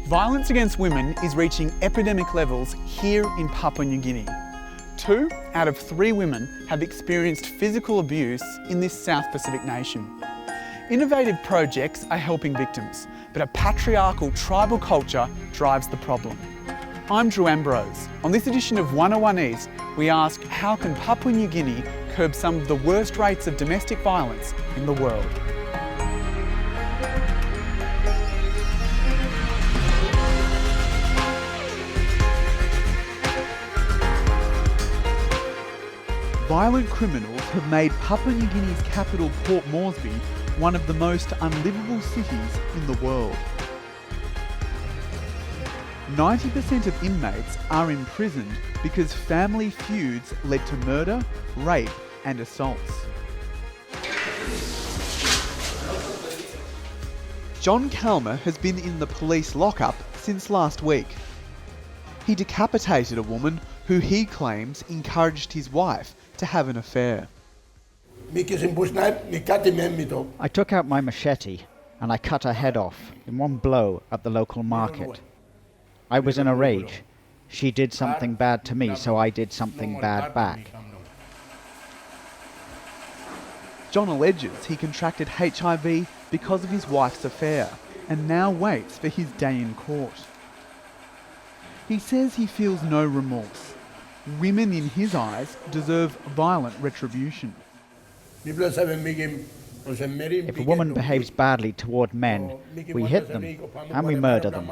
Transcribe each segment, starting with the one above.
Violence against women is reaching epidemic levels here in Papua New Guinea. 2 out of 3 women have experienced physical abuse in this South Pacific nation. Innovative projects are helping victims, but a patriarchal tribal culture drives the problem. I'm Drew Ambrose. On this edition of 101 East, we ask, how can Papua New Guinea curb some of the worst rates of domestic violence in the world? Violent criminals have made Papua New Guinea's capital, Port Moresby, one of the most unlivable cities in the world. 90% of inmates are imprisoned because family feuds led to murder, rape and assaults. John KALMA has been in the police lockup since last week. He decapitated a woman who he claims encouraged his wife to have an affair. I took out my machete and I cut her head off in one blow at the local market. I was in a rage. She did something bad to me, so I did something bad back. John alleges he contracted HIV because of his wife's affair and now waits for his day in court. He says he feels no remorse. Women, in his eyes, deserve violent retribution. If a woman behaves badly toward men, we hit them and we murder them.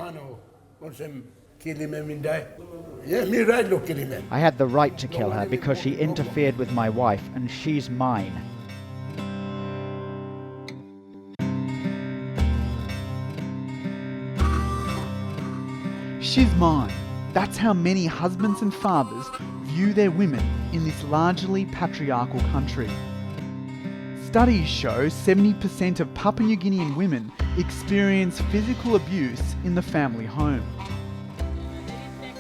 I had the right to kill her because she interfered with my wife and she's mine. She's mine. That's how many husbands and fathers view their women in this largely patriarchal country. Studies show 70% of Papua New Guinean women experience physical abuse in the family home.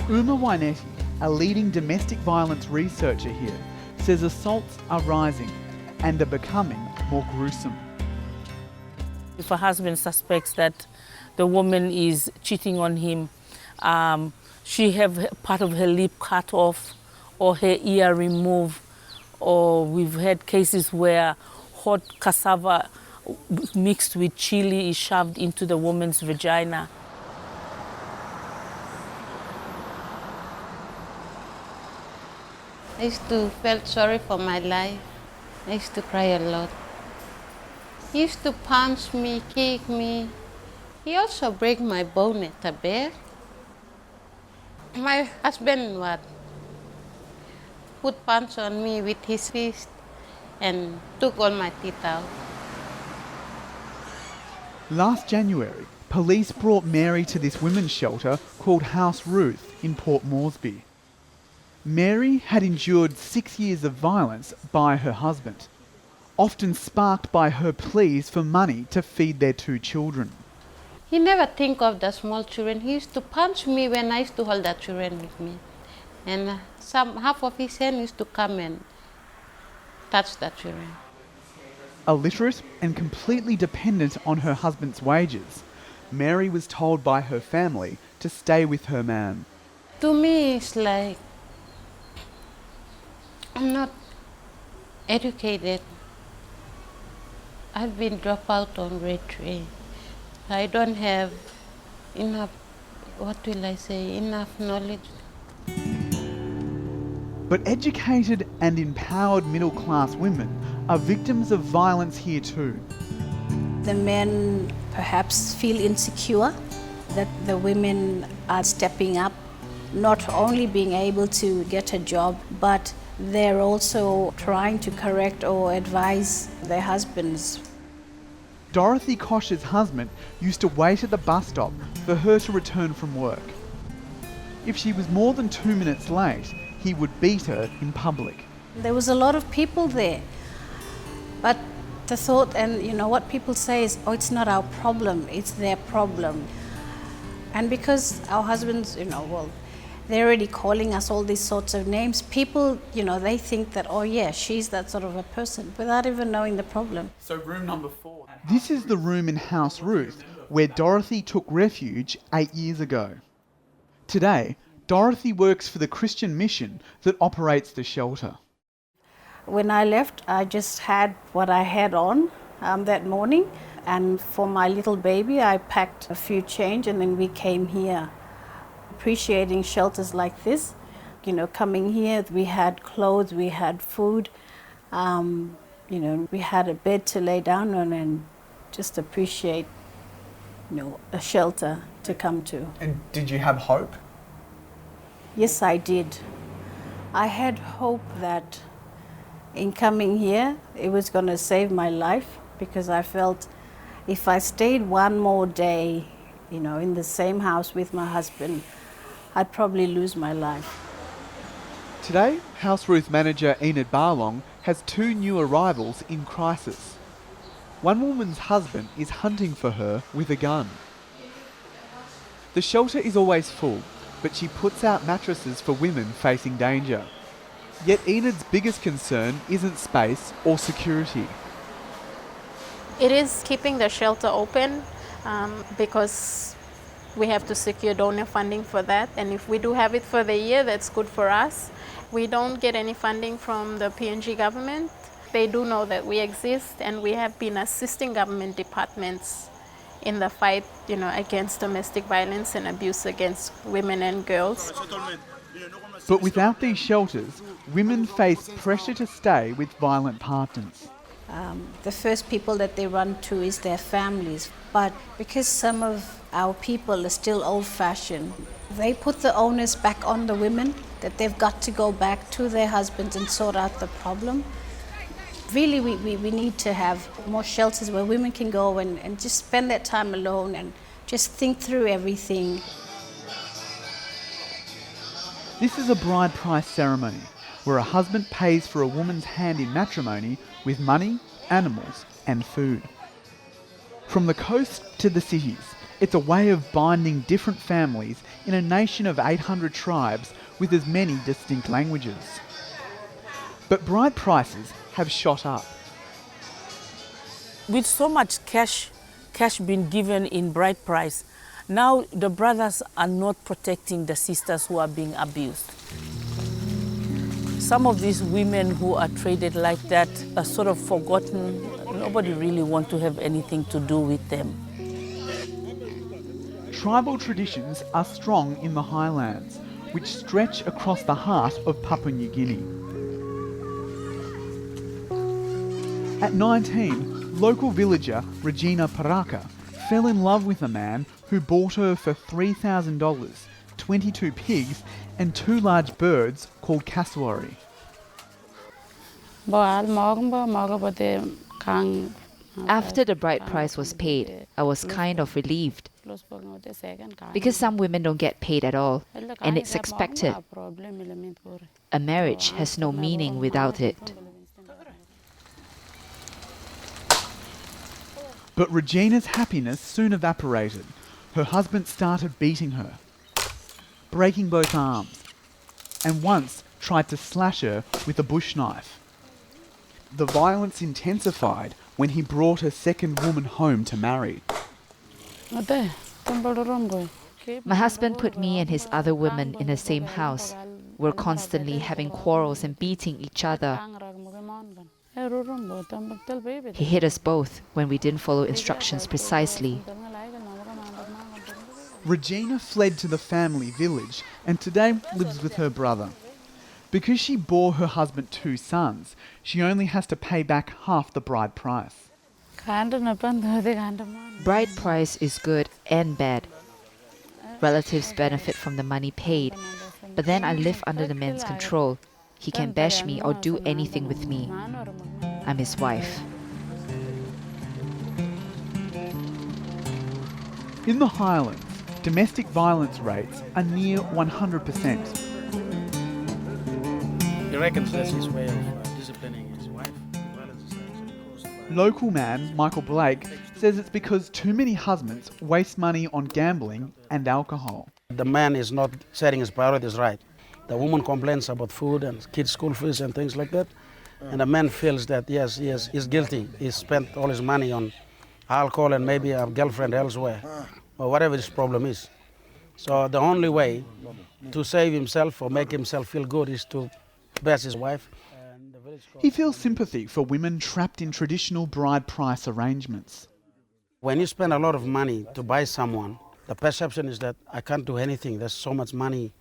WAINETTI, a leading domestic violence researcher here, says assaults are rising and are becoming more gruesome. If a husband suspects that the woman is cheating on him, she have part of her lip cut off or her ear removed, or we've had cases where hot cassava mixed with chili is shoved into the woman's vagina. I used to feel sorry for my life. I used to cry a lot. He used to punch me, kick me. He also break my bone at the bed. My husband would put punch on me with his fist and took all my teeth out. Last January, police brought Mary to this women's shelter called House RUTH in Port Moresby. Mary had endured 6 years of violence by her husband, often sparked by her pleas for money to feed their 2 children. He never think of the small children. He used to punch me when I used to hold the children with me. And half of his hand used to come and touch the children. Illiterate and completely dependent on her husband's wages, Mary was told by her family to stay with her man. To me, it's like I'm not educated. I've been dropped out on grade 3. I don't have enough, enough knowledge. But educated and empowered middle-class women are victims of violence here too. The men perhaps feel insecure that the women are stepping up, not only being able to get a job, but they're also trying to correct or advise their husbands. Dorothy KOCH's husband used to wait at the bus stop for her to return from work. If she was more than 2 minutes late, he would beat her in public. There was a lot of people there, but The thought, and you know, what people say is, oh, it's not our problem, it's their problem. And because our husbands, you know, well, they're already calling us all these sorts of names, people, you know, they think that, oh yeah, she's that sort of a person, without even knowing the problem. So room number 4. This is the room in House Ruth where Dorothy took refuge 8 years ago. Today, Dorothy works for the Christian mission that operates the shelter. When I left, I just had what I had on that morning, and for my little baby, I packed a few change, and then we came here. Appreciating shelters like this, you know, coming here, we had clothes, we had food, you know, we had a bed to lay down on, and just appreciate, you know, a shelter to come to. And did you have hope? Yes, I did. I had hope that in coming here, it was going to save my life, because I felt if I stayed one more day, you know, in the same house with my husband, I'd probably lose my life. Today, House Ruth manager Enid Barlong has 2 new arrivals in crisis. One woman's husband is hunting for her with a gun. The shelter is always full, but she puts out mattresses for women facing danger. Yet Enid's biggest concern isn't space or security. It is keeping the shelter open because we have to secure donor funding for that, and if we do have it for the year, that's good for us. We don't get any funding from the PNG government. They do know that we exist, and we have been assisting government departments in the fight, you know, against domestic violence and abuse against women and girls. But without these shelters, women face pressure to stay with violent partners. The first people that they run to is their families, but because some of our people are still old-fashioned, they put the onus back on the women, that they've got to go back to their husbands and sort out the problem. Really, we need to have more shelters where women can go and just spend their time alone and just think through everything. This is a bride price ceremony, where a husband pays for a woman's hand in matrimony with money, animals and food. From the coast to the cities, it's a way of binding different families in a nation of 800 tribes with as many distinct languages. But bride prices have shot up. With so much cash being given in bride price, now the brothers are not protecting the sisters who are being abused. Some of these women who are traded like that are sort of forgotten. Nobody really wants to have anything to do with them. Tribal traditions are strong in the Highlands, which stretch across the heart of Papua New Guinea. At 19, local villager REGINA PARAKA fell in love with a man who bought her for $3,000, 22 pigs and 2 large birds called cassowary. After the bride price was paid, I was kind of relieved, because some women don't get paid at all, and it's expected. A marriage has no meaning without it. But Regina's happiness soon evaporated. Her husband started beating her, breaking both arms, and once tried to slash her with a bush knife. The violence intensified when he brought a second woman home to marry. My husband put me and his other women in the same house. We're constantly having quarrels and beating each other. He hit us both when we didn't follow instructions precisely. Regina fled to the family village and today lives with her brother. Because she bore her husband 2 sons, she only has to pay back half the bride price. Bride price is good and bad. Relatives benefit from the money paid, but then I live under the man's control. He can bash me or do anything with me. I'm his wife. In the Highlands, domestic violence rates are near 100%. He reckons that's his way of disciplining his wife. The violence is actually caused by Local man Michael Blake says it's because too many husbands waste money on gambling and alcohol. The man is not setting his priorities right. The woman complains about food and kids' school fees and things like that. And the man feels that, yes, he's guilty. He spent all his money on alcohol and maybe a girlfriend elsewhere, or whatever his problem is. So the only way to save himself or make himself feel good is to bash his wife. He feels sympathy for women trapped in traditional bride price arrangements. When you spend a lot of money to buy someone, the perception is that I can't do anything. There's so much money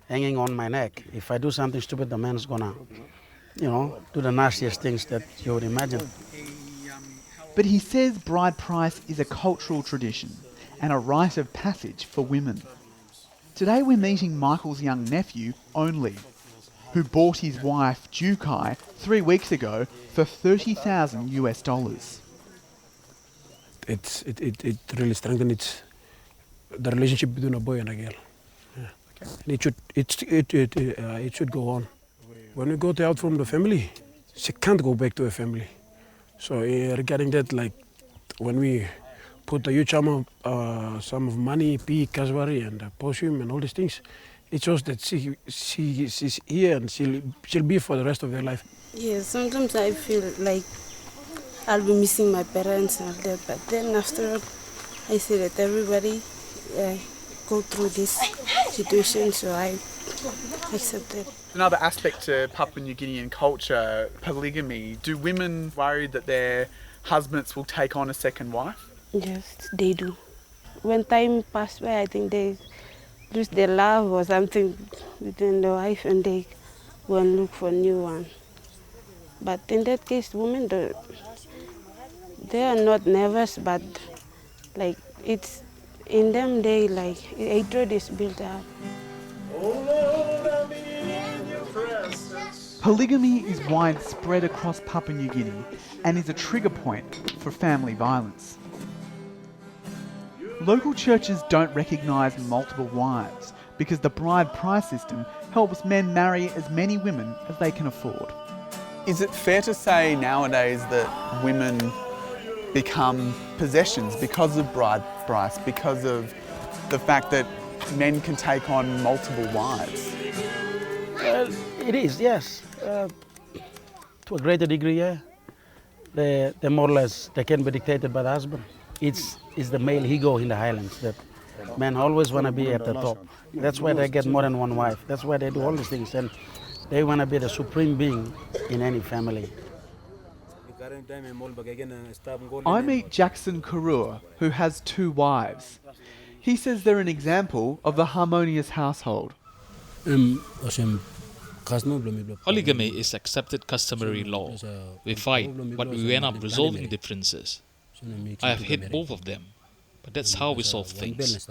hanging on my neck. If I do something stupid, the man's gonna, do the nastiest things that you would imagine. But he says bride price is a cultural tradition and a rite of passage for women. Today we're meeting Michael's young nephew, Only, who bought his wife, JUKAI, 3 weeks ago for $30,000 US. It really strengthens the relationship between a boy and a girl. Yeah. Okay. And it should go on. When we go out from the family, she can't go back to her family. So regarding that, like when we put the huge sum of money, pea, cassowary, and possum and all these things, it shows that she's here and she'll be for the rest of her life. Yeah, sometimes I feel like I'll be missing my parents and all that, but then after all, I see that everybody go through this situation, so I accept it. Another aspect to Papua New Guinean culture, polygamy. Do women worry that their husbands will take on a second wife? Yes, they do. When time passes by, I think they lose their love or something between the wife and they go and look for a new one. But in that case, women, they are not nervous, but like it's in them, they like hatred is built up. Polygamy is widespread across Papua New Guinea and is a trigger point for family violence. Local churches don't recognise multiple wives because the bride price system helps men marry as many women as they can afford. Is it fair to say nowadays that women become possessions because of bride price, because of the fact that men can take on multiple wives? Well, it is, yes. To a greater degree, yeah. They more or less, they can be dictated by the husband. It's the male ego in the Highlands that men always want to be at the top. That's why they get more than one wife. That's why they do all these things. And they want to be the supreme being in any family. I meet Jackson KERUA, who has 2 wives. He says they're an example of the harmonious household. Polygamy is accepted customary law. We fight, but we end up resolving differences. I have hit both of them, but that's how we solve things.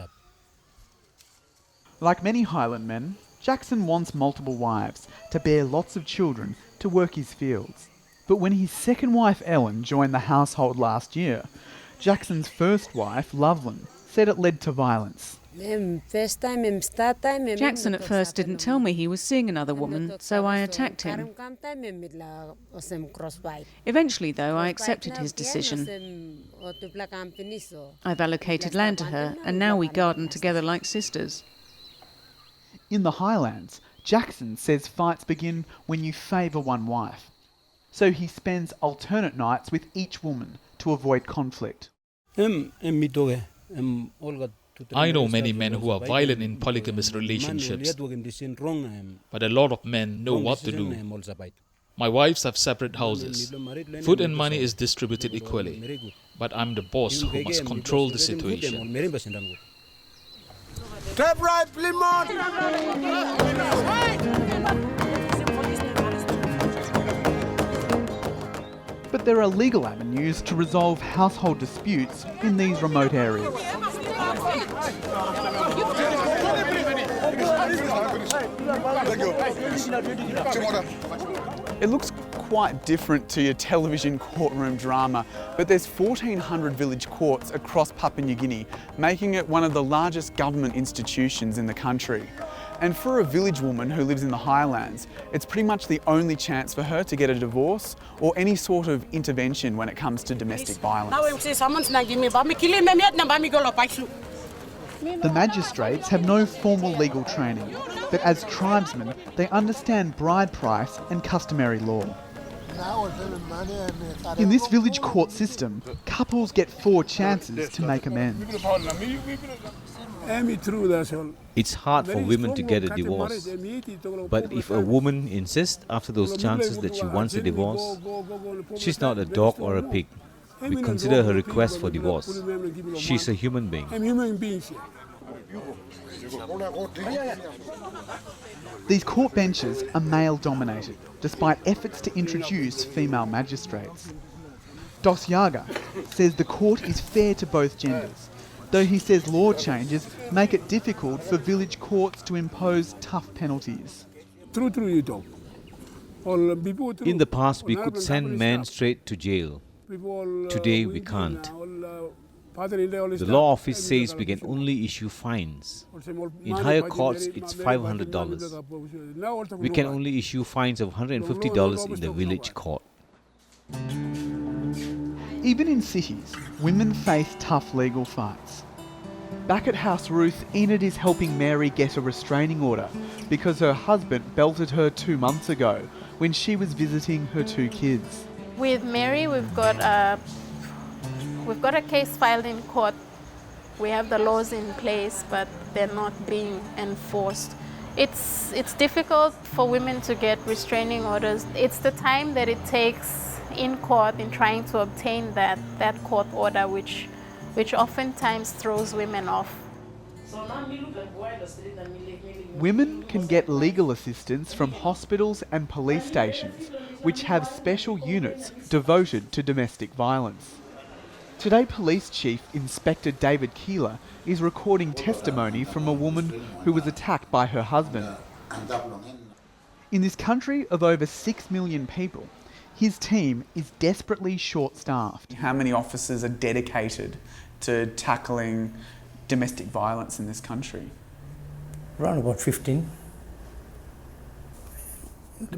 Like many Highland men, Jackson wants multiple wives to bear lots of children to work his fields. But when his second wife Ellen joined the household last year, Jackson's first wife, Loveland, said it led to violence. Jackson at first didn't tell me he was seeing another woman, so I attacked him. Eventually, though, I accepted his decision. I've allocated land to her, and now we garden together like sisters. In the Highlands, Jackson says fights begin when you favour one wife. So he spends alternate nights with each woman to avoid conflict. I know many men who are violent in polygamous relationships, but a lot of men know what to do. My wives have separate houses. Food and money is distributed equally, but I'm the boss who must control the situation. Step right, Plymouth! But there are legal avenues to resolve household disputes in these remote areas. It looks quite different to your television courtroom drama, but there's 1,400 village courts across Papua New Guinea, making it one of the largest government institutions in the country. And for a village woman who lives in the Highlands, it's pretty much the only chance for her to get a divorce or any sort of intervention when it comes to domestic violence. The magistrates have no formal legal training, but as tribesmen, they understand bride price and customary law. In this village court system, couples get 4 chances to make amends. It's hard for women to get a divorce, but if a woman insists after those chances that she wants a divorce, she's not a dog or a pig. We consider her request for divorce. She's a human being. These court benches are male-dominated, despite efforts to introduce female magistrates. Dos Yaga says the court is fair to both genders, though he says law changes make it difficult for village courts to impose tough penalties. In the past, we could send men straight to jail. Today, we can't. The law office says we can only issue fines. In higher courts, it's $500. We can only issue fines of $150 in the village court. Even in cities, women face tough legal fights. Back at House Ruth, Enid is helping Mary get a restraining order because her husband belted her 2 months ago when she was visiting her 2 kids. With Mary, we've got a case filed in court. We have the laws in place, but they're not being enforced. It's difficult for women to get restraining orders. It's the time that it takes in court in trying to obtain that court order, which oftentimes throws women off. Women can get legal assistance from hospitals and police stations, which have special units devoted to domestic violence. Today, Police Chief Inspector David KILA is recording testimony from a woman who was attacked by her husband. In this country of over 6 million people, his team is desperately short-staffed. How many officers are dedicated to tackling domestic violence in this country? Around about 15.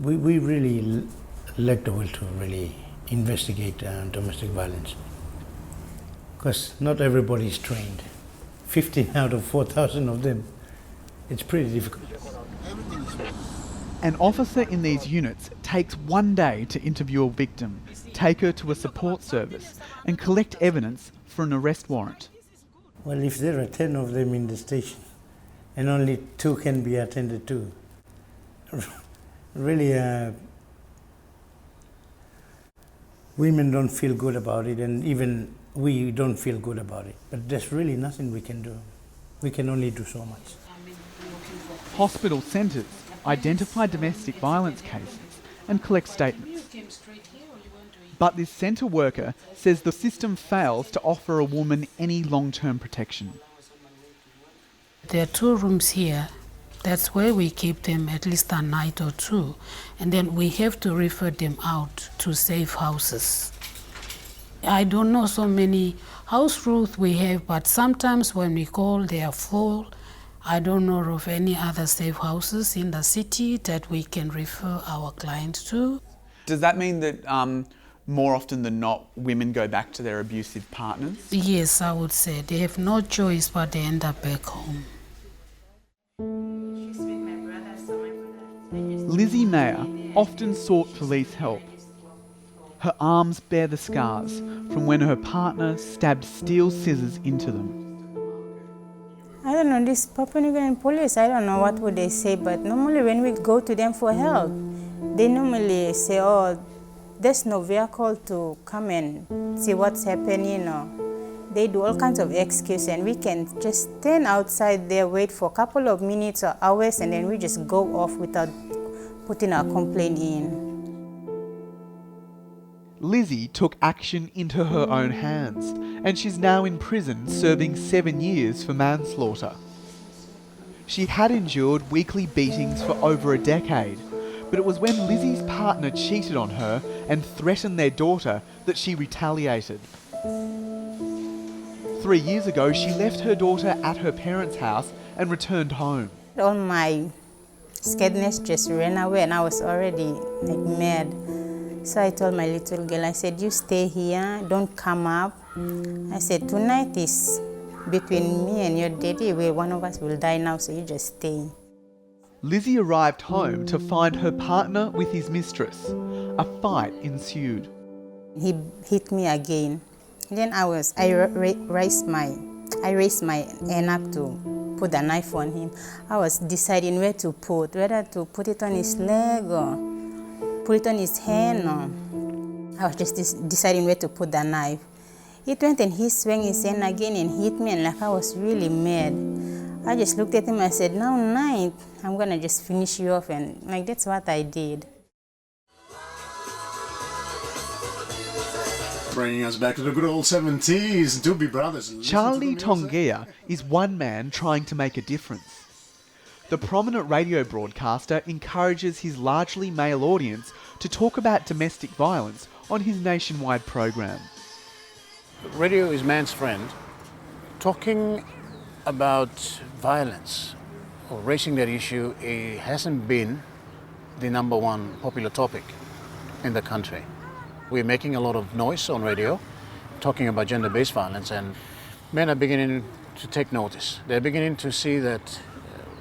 We really lack the will to really investigate domestic violence, because not everybody is trained. 15 out of 4,000 of them, it's pretty difficult. An officer in these units takes 1 day to interview a victim, take her to a support service and collect evidence for an arrest warrant. Well, if there are 10 of them in the station and only 2 can be attended to, really women don't feel good about it, and even we don't feel good about it. But there's really nothing we can do. We can only do so much. Hospital centres identify domestic violence cases and collect statements. But this centre worker says the system fails to offer a woman any long-term protection. There are 2 rooms here. That's where we keep them at least a night or 2. And then we have to refer them out to safe houses. I don't know so many house rules we have, but sometimes when we call, they are full. I don't know of any other safe houses in the city that we can refer our clients to. Does that mean that more often than not, women go back to their abusive partners? Yes, I would say. They have no choice, but they end up back home. Lizzie Mayer often sought police help. Her arms bear the scars from when her partner stabbed steel scissors into them. I don't know, this Papua New Guinea police, I don't know what would they say, but normally when we go to them for help, they normally say, oh, there's no vehicle to come and see what's happening, you know. They do all kinds of excuses, and we can just stand outside there, wait for a couple of minutes or hours, and then we just go off without putting our complaint in. Lizzie took action into her own hands, and she's now in prison serving 7 years for manslaughter. She had endured weekly beatings for over a decade, but it was when Lizzie's partner cheated on her and threatened their daughter that she retaliated. 3 years ago, she left her daughter at her parents' house and returned home. All my scaredness just ran away and I was already like mad. So I told my little girl, I said, you stay here, don't come up. I said, tonight is between me and your daddy, where one of us will die now, so you just stay. Lizzie arrived home to find her partner with his mistress. A fight ensued. He hit me again. Then I raised my hand up to put the knife on him. I was deciding whether to put it on his leg or put it on his hand. Or I was just deciding where to put the knife. It went and he swung his hand again and hit me, and like I was really mad. I just looked at him and I said, now night, I'm gonna just finish you off, and like that's what I did. Bringing us back to the good old 70s, Doobie Brothers. Charlie Tongia is one man trying to make a difference. The prominent radio broadcaster encourages his largely male audience to talk about domestic violence on his nationwide program. Radio is man's friend. Talking about violence or raising that issue, it hasn't been the number one popular topic in the country. We're making a lot of noise on radio, talking about gender-based violence, and men are beginning to take notice. They're beginning to see that,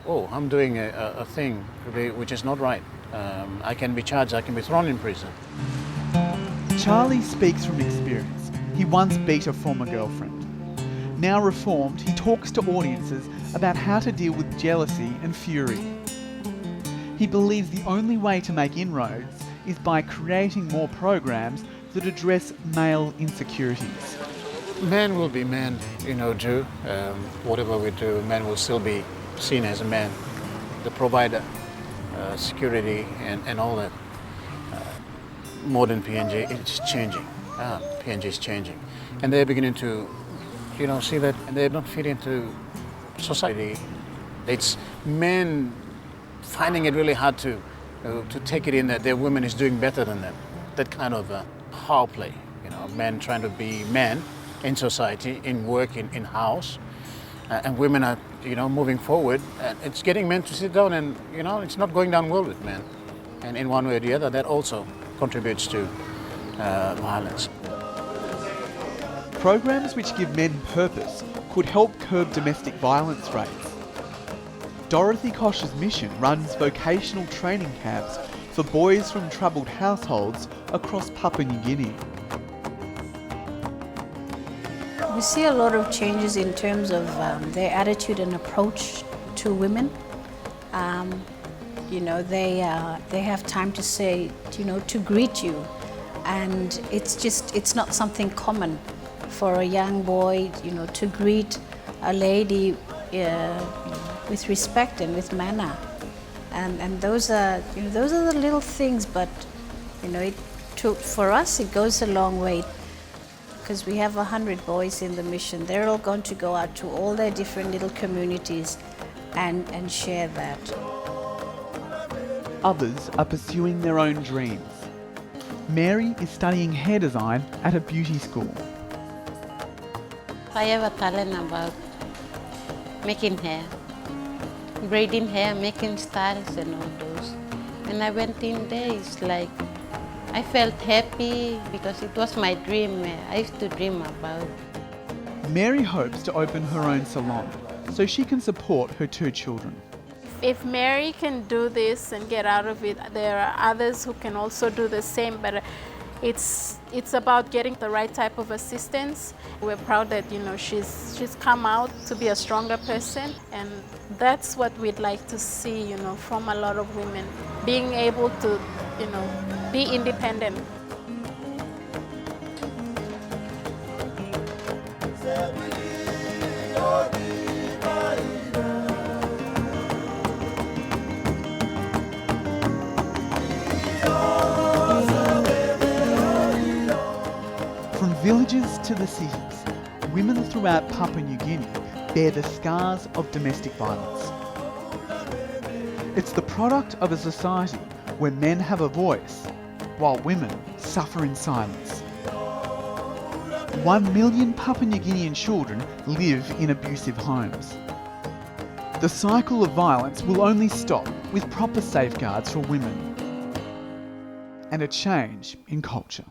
oh, I'm doing a thing which is not right. I can be charged, I can be thrown in prison. Charlie speaks from experience. He once beat a former girlfriend. Now reformed, he talks to audiences about how to deal with jealousy and fury. He believes the only way to make inroads is by creating more programs that address male insecurities. Man will be man, Drew. Whatever we do, man will still be seen as a man. The provider, security and all that. Modern PNG, it's changing. PNG is changing. And they're beginning to, see that, and they're not fit into society. It's men finding it really hard to take it in that their woman is doing better than them. That kind of power play, men trying to be men in society, in work, in house, and women are, moving forward. And it's getting men to sit down and, it's not going down well with men. And in one way or the other, that also contributes to violence. Programs which give men purpose could help curb domestic violence rates. Dorothy KOCH's mission runs vocational training camps for boys from troubled households across Papua New Guinea. We see a lot of changes in terms of their attitude and approach to women. They have time to say, to greet you. And it's not something common for a young boy, to greet a lady with respect and with manner. And those are the little things, but, for us it goes a long way. Because we have 100 boys in the mission. They're all going to go out to all their different little communities and share that. Others are pursuing their own dreams. Mary is studying hair design at a beauty school. I have a talent about making hair, braiding hair, making styles and all those. And I went in there, it's like, I felt happy because it was my dream. I used to dream about. Mary hopes to open her own salon so she can support her 2 children. If Mary can do this and get out of it, there are others who can also do the same, but it's about getting the right type of assistance. We're proud that she's come out to be a stronger person, and that's what we'd like to see from a lot of women, being able to be independent. From villages to the cities, women throughout Papua New Guinea bear the scars of domestic violence. It's the product of a society where men have a voice, while women suffer in silence. 1 million Papua New Guinean children live in abusive homes. The cycle of violence will only stop with proper safeguards for women and a change in culture.